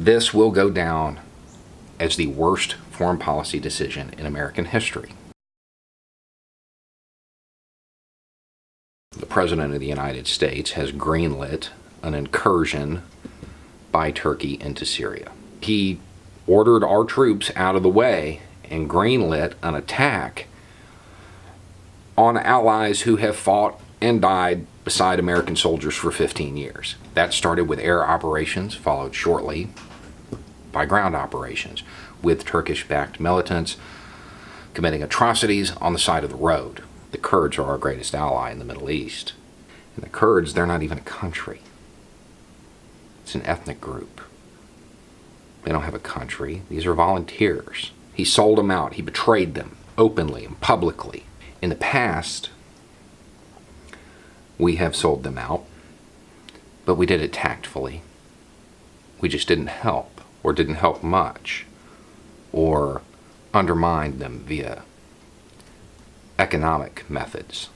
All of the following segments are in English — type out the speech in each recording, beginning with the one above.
This will go down as the worst foreign policy decision in American history. The President of the United States has greenlit an incursion by Turkey into Syria. He ordered our troops out of the way and greenlit an attack on allies who have fought and died beside American soldiers for 15 years. That started with air operations, followed shortly by ground operations, with Turkish-backed militants committing atrocities on the side of the road. The Kurds are our greatest ally in the Middle East. And the Kurds, they're not even a country. It's an ethnic group. They don't have a country. These are volunteers. He sold them out. He betrayed them openly and publicly. In the past, we have sold them out, but we did it tactfully. We just didn't help, or didn't help much, or undermined them via economic methods.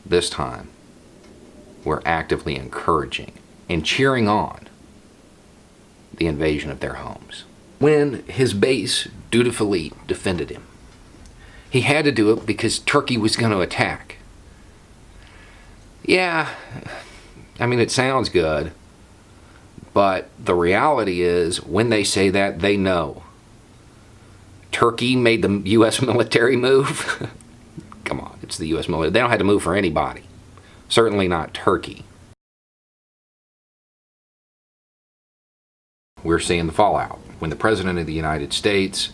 This time, we're actively encouraging and cheering on the invasion of their homes. When his base dutifully defended him, he had to do it because Turkey was going to attack. Yeah, I mean, it sounds good, but the reality is, when they say that, they know. Turkey made the U.S. military move? Come on, it's the U.S. military. They don't have to move for anybody. Certainly not Turkey. We're seeing the fallout. When the President of the United States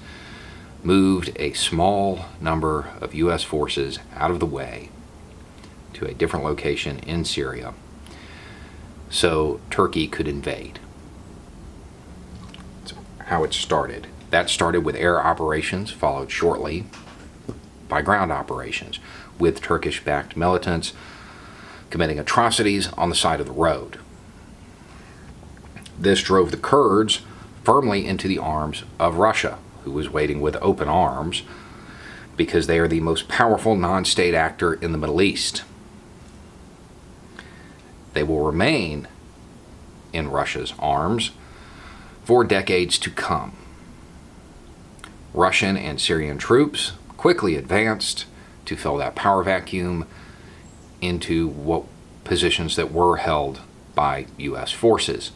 moved a small number of U.S. forces out of the way to a different location in Syria so Turkey could invade. That's how it started. That started with air operations, followed shortly by ground operations, with Turkish-backed militants committing atrocities on the side of the road. This drove the Kurds firmly into the arms of Russia, who was waiting with open arms because they are the most powerful non-state actor in the Middle East. They will remain in Russia's arms for decades to come. Russian and Syrian troops quickly advanced to fill that power vacuum into what positions that were held by U.S. forces.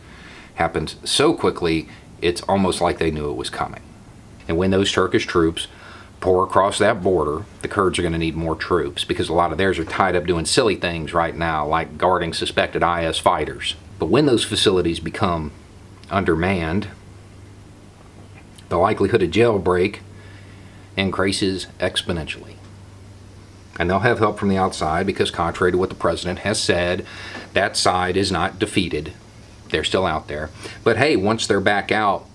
Happened so quickly, it's almost like they knew it was coming. And when those Turkish troops pour across that border, the Kurds are going to need more troops because a lot of theirs are tied up doing silly things right now, like guarding suspected IS fighters. But when those facilities become undermanned, the likelihood of jailbreak increases exponentially. And they'll have help from the outside because, contrary to what the president has said, that side is not defeated. They're still out there. But hey, once they're back out,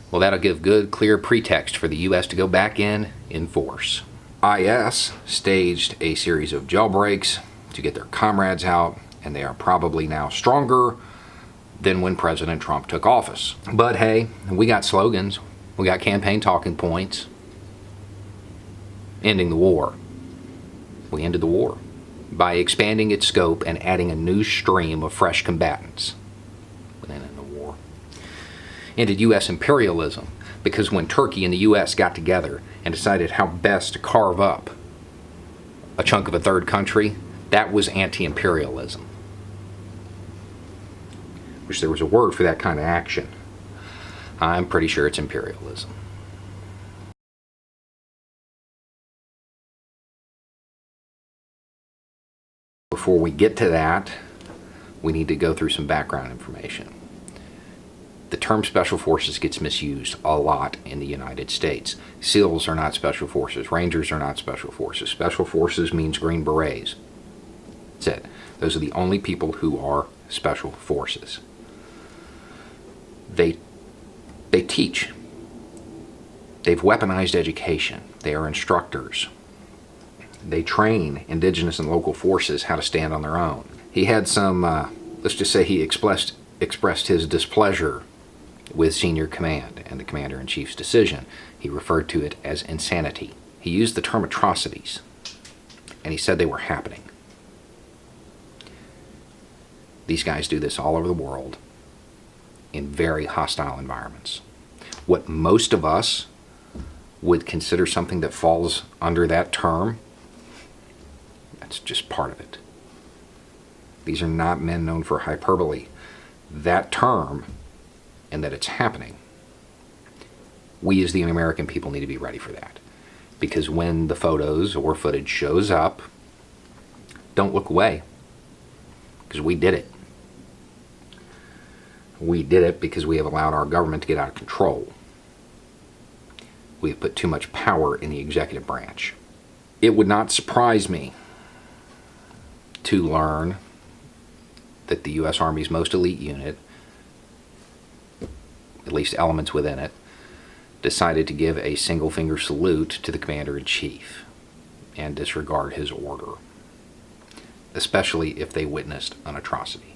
well, that'll give good, clear pretext for the U.S. to go back in force. IS staged a series of jailbreaks to get their comrades out, and they are probably now stronger than when President Trump took office. But hey, we got slogans. We got campaign talking points. Ending the war. We ended the war by expanding its scope and adding a new stream of fresh combatants. We didn't end the war. Ended U.S. imperialism, because when Turkey and the U.S. got together and decided how best to carve up a chunk of a third country, that was anti-imperialism. Wish there was a word for that kind of action. I'm pretty sure it's imperialism. Before we get to that, we need to go through some background information. The term special forces gets misused a lot in the United States. SEALs are not special forces. Rangers are not special forces. Special forces means Green Berets. That's it. Those are the only people who are special forces. They teach. They've weaponized education. They are instructors. They train indigenous and local forces how to stand on their own. He had some, let's just say he expressed his displeasure with senior command and the commander-in-chief's decision. He referred to it as insanity. He used the term atrocities, and he said they were happening. These guys do this all over the world. in very hostile environments. What most of us would consider something that falls under that term, that's just part of it. These are not men known for hyperbole. That term, and that it's happening, we as the American people need to be ready for that. Because when the photos or footage shows up, don't look away. Because we did it. We did it because we have allowed our government to get out of control. We have put too much power in the executive branch. It would not surprise me to learn that the U.S. Army's most elite unit, at least elements within it, decided to give a single-finger salute to the Commander-in-Chief and disregard his order, especially if they witnessed an atrocity.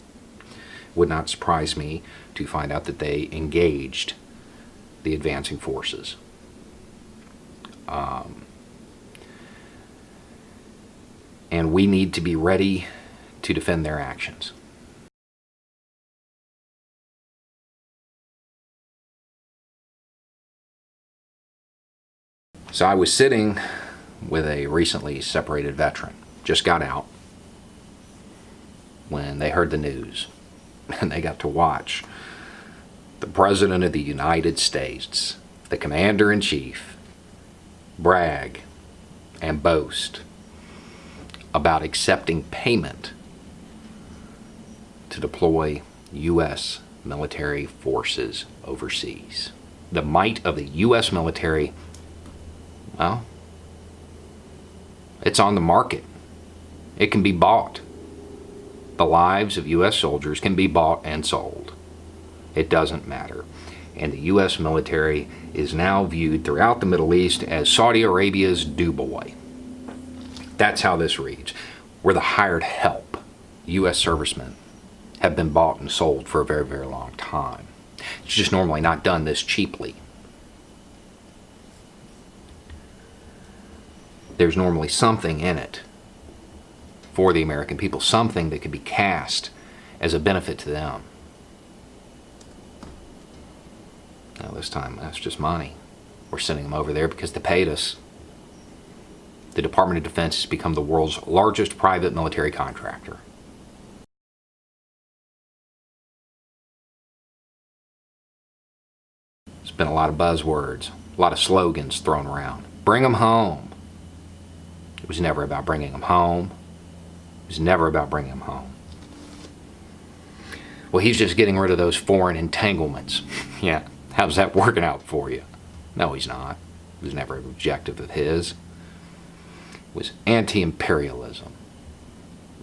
It would not surprise me to find out that they engaged the advancing forces. And we need to be ready to defend their actions. So I was sitting with a recently separated veteran, just got out, when they heard the news, and they got to watch the President of the United States, the Commander-in-Chief, brag and boast about accepting payment to deploy U.S. military forces overseas. The might of the U.S. military, well, it's on the market. It can be bought. The lives of U.S. soldiers can be bought and sold. It doesn't matter. And the U.S. military is now viewed throughout the Middle East as Saudi Arabia's do-boy. That's how this reads. We're the hired help. U.S. servicemen have been bought and sold for a very, very long time. It's just normally not done this cheaply. There's normally something in it for the American people, something that could be cast as a benefit to them. Now this time, that's just money. We're sending them over there because they paid us. The Department of Defense has become the world's largest private military contractor. There's been a lot of buzzwords, a lot of slogans thrown around. Bring them home. It was never about bringing them home. It was never about bringing them home. Well, he's just getting rid of those foreign entanglements. Yeah, how's that working out for you? No, he's not. It was never an objective of his. It was anti-imperialism.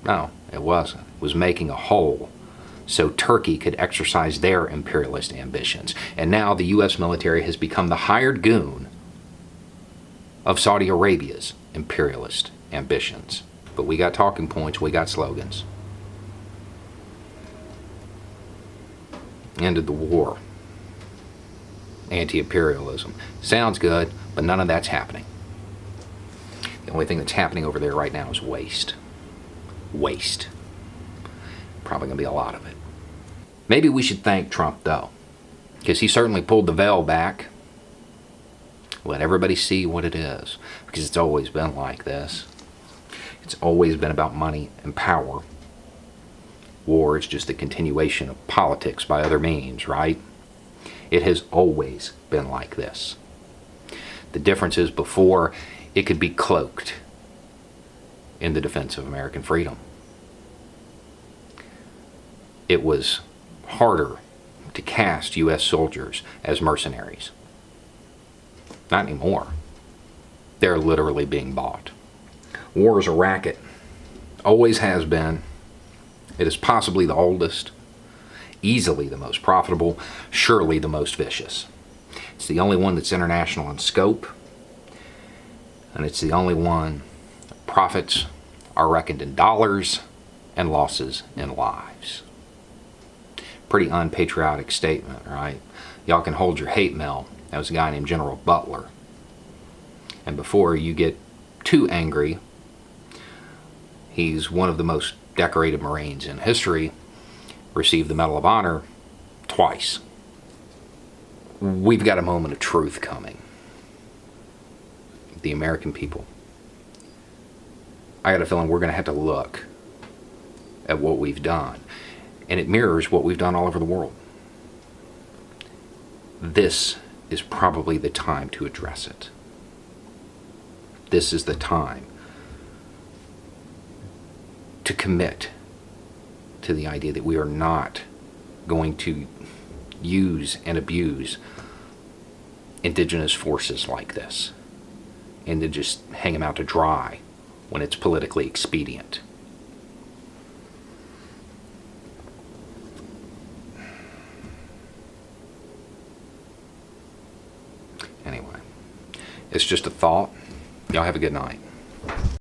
No, it wasn't. It was making a hole so Turkey could exercise their imperialist ambitions. And now the U.S. military has become the hired goon of Saudi Arabia's imperialist ambitions. But we got talking points, we got slogans. Ended the war. Anti-imperialism. Sounds good, but none of that's happening. The only thing that's happening over there right now is waste. Waste. Probably going to be a lot of it. Maybe we should thank Trump, though, because he certainly pulled the veil back. Let everybody see what it is, because it's always been like this. It's always been about money and power. War is just a continuation of politics by other means, right? It has always been like this. The difference is before, it could be cloaked in the defense of American freedom. It was harder to cast U.S. soldiers as mercenaries. Not anymore. They're literally being bought. War is a racket. Always has been. It is possibly the oldest, easily the most profitable, surely the most vicious. It's the only one that's international in scope, and it's the only one profits are reckoned in dollars and losses in lives. Pretty unpatriotic statement, right? Y'all can hold your hate mail. That was a guy named General Butler. And before you get too angry, he's one of the most decorated Marines in history, received the Medal of Honor twice. We've got a moment of truth coming. The American people. I got a feeling we're going to have to look at what we've done. And it mirrors what we've done all over the world. This is probably the time to address it. This is the time to commit to the idea that we are not going to use and abuse indigenous forces like this and to just hang them out to dry when it's politically expedient. Anyway, it's just a thought. Y'all have a good night.